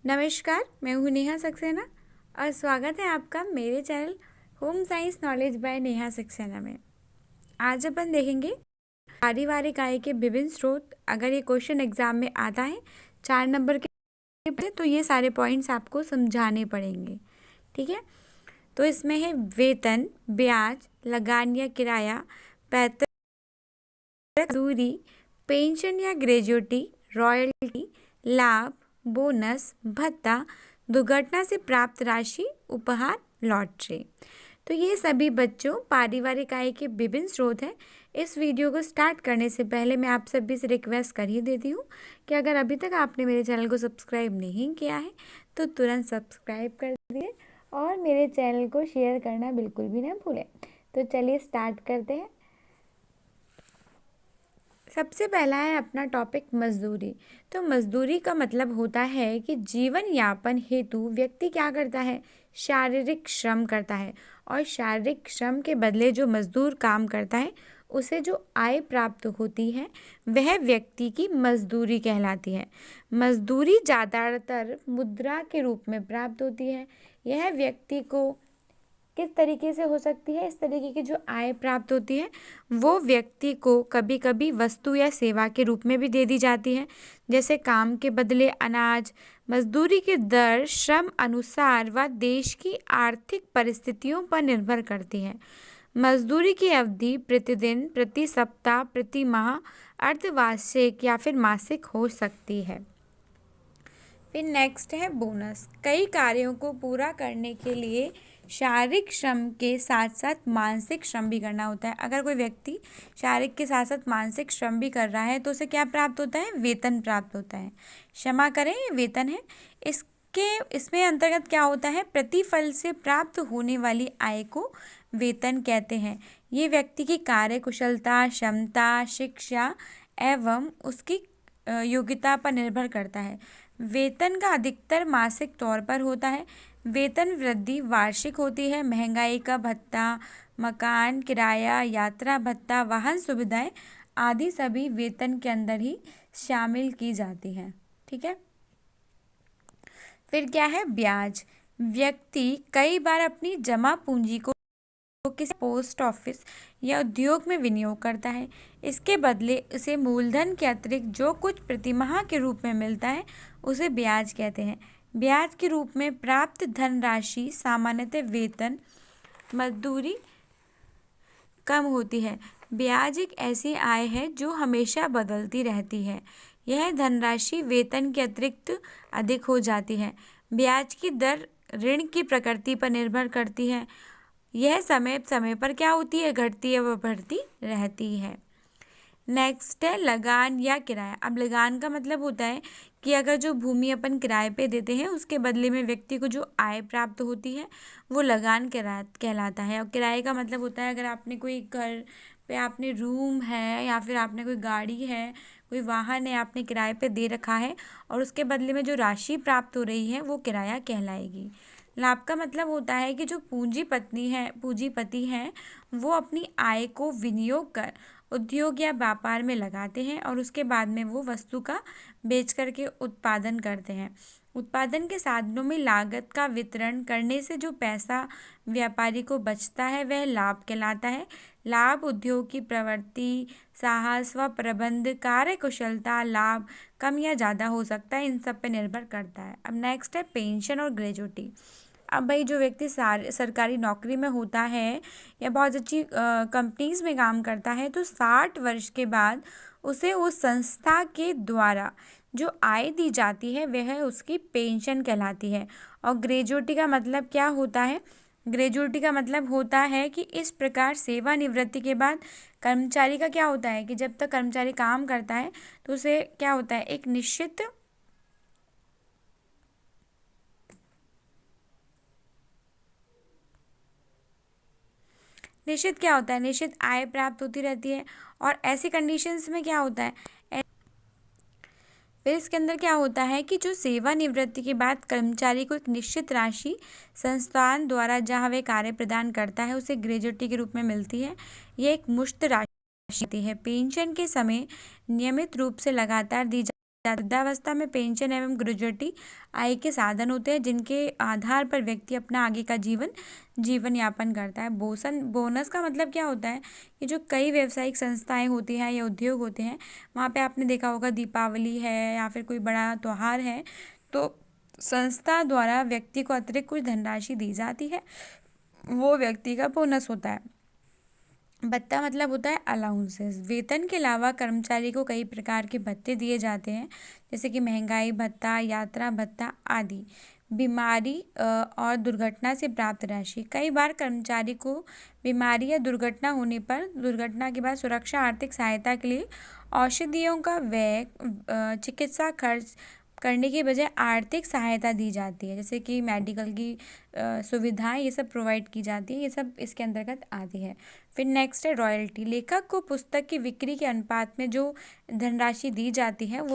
नमस्कार, मैं हूँ नेहा सक्सेना और स्वागत है आपका मेरे channel home science knowledge by Neha Saxena में। आज अपन देखेंगे पारिवारिक आय के विभिन्न स्रोत। अगर ये क्वेश्चन एग्जाम में आता है 4 नंबर के तो ये सारे पॉइंट्स आपको समझाने पड़ेंगे, ठीक है। तो इसमें है वेतन, ब्याज, लगान या किराया, पैतृक मजदूरी, पेंशन या ग्रेजुएटी, रॉयल्टी, लाभ, बोनस, भत्ता, दुर्घटना से प्राप्त राशि, उपहार, लॉटरी। तो ये सभी बच्चों पारिवारिक आय के विभिन्न स्रोत हैं। इस वीडियो को स्टार्ट करने से पहले मैं आप सभी से रिक्वेस्ट कर ही देती हूँ कि अगर अभी तक आपने मेरे चैनल को सब्सक्राइब नहीं किया है तो तुरंत सब्सक्राइब कर दीजिए और मेरे चैनल को शेयर करना बिल्कुल भी ना भूलें। तो चलिए स्टार्ट करते हैं। सबसे पहला है अपना टॉपिक मजदूरी। तो मजदूरी का मतलब होता है कि जीवन यापन हेतु व्यक्ति क्या करता है, शारीरिक श्रम करता है और शारीरिक श्रम के बदले जो मजदूर काम करता है उसे जो आय प्राप्त होती है वह व्यक्ति की मजदूरी कहलाती है। मजदूरी ज़्यादातर मुद्रा के रूप में प्राप्त होती है। यह व्यक्ति को किस तरीके से हो सकती है, इस तरीके की जो आय प्राप्त होती है वो व्यक्ति को कभी कभी वस्तु या सेवा के रूप में भी दे दी जाती है, जैसे काम के बदले अनाज। मजदूरी की दर श्रम अनुसार व देश की आर्थिक परिस्थितियों पर निर्भर करती है। मजदूरी की अवधि प्रतिदिन, प्रति सप्ताह, प्रति माह, अर्धवार्षिक या फिर मासिक हो सकती है। फिर नेक्स्ट है बोनस। कई कार्यों को पूरा करने के लिए शारीरिक श्रम के साथ साथ मानसिक श्रम भी करना होता है। अगर कोई व्यक्ति शारीरिक के साथ साथ मानसिक श्रम भी कर रहा है तो उसे क्या प्राप्त होता है, वेतन प्राप्त होता है। क्षमा करें, ये वेतन है। इसमें अंतर्गत क्या होता है, प्रतिफल से प्राप्त होने वाली आय को वेतन कहते हैं। ये व्यक्ति की कार्य कुशलता, क्षमता, शिक्षा एवं उसकी योग्यता पर निर्भर करता है। वेतन का अधिकतर मासिक तौर पर होता है। वेतन वृद्धि वार्षिक होती है। महंगाई का भत्ता, मकान किराया, यात्रा भत्ता, वाहन सुविधाएं आदि सभी वेतन के अंदर ही शामिल की जाती हैं, ठीक है। फिर क्या है ब्याज। व्यक्ति कई बार अपनी जमा पूंजी को किसी पोस्ट ऑफिस या उद्योग में विनियोग करता है। इसके बदले उसे मूलधन के अतिरिक्त जो कुछ प्रतिमाह के रूप में मिलता है उसे ब्याज कहते हैं। ब्याज के रूप में प्राप्त धनराशि सामान्यतः वेतन, मजदूरी कम होती है। ब्याज एक ऐसी आय है जो हमेशा बदलती रहती है। यह धनराशि वेतन के अतिरिक्त अधिक हो जाती है। ब्याज की दर ऋण की प्रकृति पर निर्भर करती है। यह समय समय पर क्या होती है, घटती है व बढ़ती रहती है। नेक्स्ट है लगान या किराया। अब लगान का मतलब होता है कि अगर जो भूमि अपन किराए पे देते हैं उसके बदले में व्यक्ति को जो आय प्राप्त होती है वो लगान कहलाता है। और किराए का मतलब होता है अगर आपने कोई घर पे आपने रूम है या फिर आपने कोई गाड़ी है, कोई वाहन है आपने किराए पे दे रखा है और उसके बदले में जो राशि प्राप्त हो रही है वो किराया कहलाएगी। लाभ का मतलब होता है कि जो पूंजीपति हैं वो अपनी आय को विनियोग कर उद्योग या व्यापार में लगाते हैं और उसके बाद में वो वस्तु का बेच करके उत्पादन करते हैं। उत्पादन के साधनों में लागत का वितरण करने से जो पैसा व्यापारी को बचता है वह लाभ कहलाता है। लाभ उद्योग की प्रवृत्ति, साहस व प्रबंध, कार्य कुशलता, लाभ कम या ज़्यादा हो सकता है, इन सब पे निर्भर करता है। अब नेक्स्ट है पेंशन और ग्रेजुएटी। अब भाई जो व्यक्ति सरकारी नौकरी में होता है या बहुत अच्छी कंपनीज में काम करता है तो 60 वर्ष के बाद उसे उस संस्था के द्वारा जो आय दी जाती है वह उसकी पेंशन कहलाती है। और ग्रेजुएटी का मतलब क्या होता है, ग्रेजुएटी का मतलब होता है कि इस प्रकार सेवानिवृत्ति के बाद कर्मचारी का क्या होता है कि जब तक कर्मचारी काम करता है तो उसे क्या होता है, एक निश्चित क्या होता है, निश्चित आय प्राप्त होती रहती है। और ऐसी कंडीशंस में क्या होता है, फिर इसके अंदर क्या होता है कि जो सेवानिवृत्ति के बाद कर्मचारी को एक निश्चित राशि संस्थान द्वारा जहाँ वह कार्य प्रदान करता है उसे ग्रेजुएटी के रूप में मिलती है। यह एक मुश्त राशि है। पेंशन के समय नियमित रूप से लगातार दी वृद्धावस्था में पेंशन एवं ग्रेजुएटी आय के साधन होते हैं, जिनके आधार पर व्यक्ति अपना आगे का जीवन यापन करता है। बोनस का मतलब क्या होता है कि जो कई व्यावसायिक संस्थाएं होती हैं या उद्योग होते हैं, वहाँ पे आपने देखा होगा दीपावली है या फिर कोई बड़ा त्योहार है, तो संस्था द्वारा व्यक्ति को अतिरिक्त कुछ धनराशि दी जाती है, वो व्यक्ति का बोनस होता है। भत्ता मतलब होता है अलाउंसेस। वेतन के अलावा कर्मचारी को कई प्रकार के भत्ते दिए जाते हैं, जैसे कि महंगाई भत्ता, यात्रा भत्ता आदि। बीमारी और दुर्घटना से प्राप्त राशि। कई बार कर्मचारी को बीमारी या दुर्घटना होने पर दुर्घटना के बाद सुरक्षा आर्थिक सहायता के लिए औषधियों का व्यय, चिकित्सा खर्च करने की बजाय आर्थिक सहायता दी जाती है, जैसे कि मेडिकल की सुविधाएं, ये सब प्रोवाइड की जाती है, ये सब इसके अंतर्गत आती है। फिर नेक्स्ट है रॉयल्टी। लेखक को पुस्तक की बिक्री के अनुपात में जो धनराशि दी जाती है वो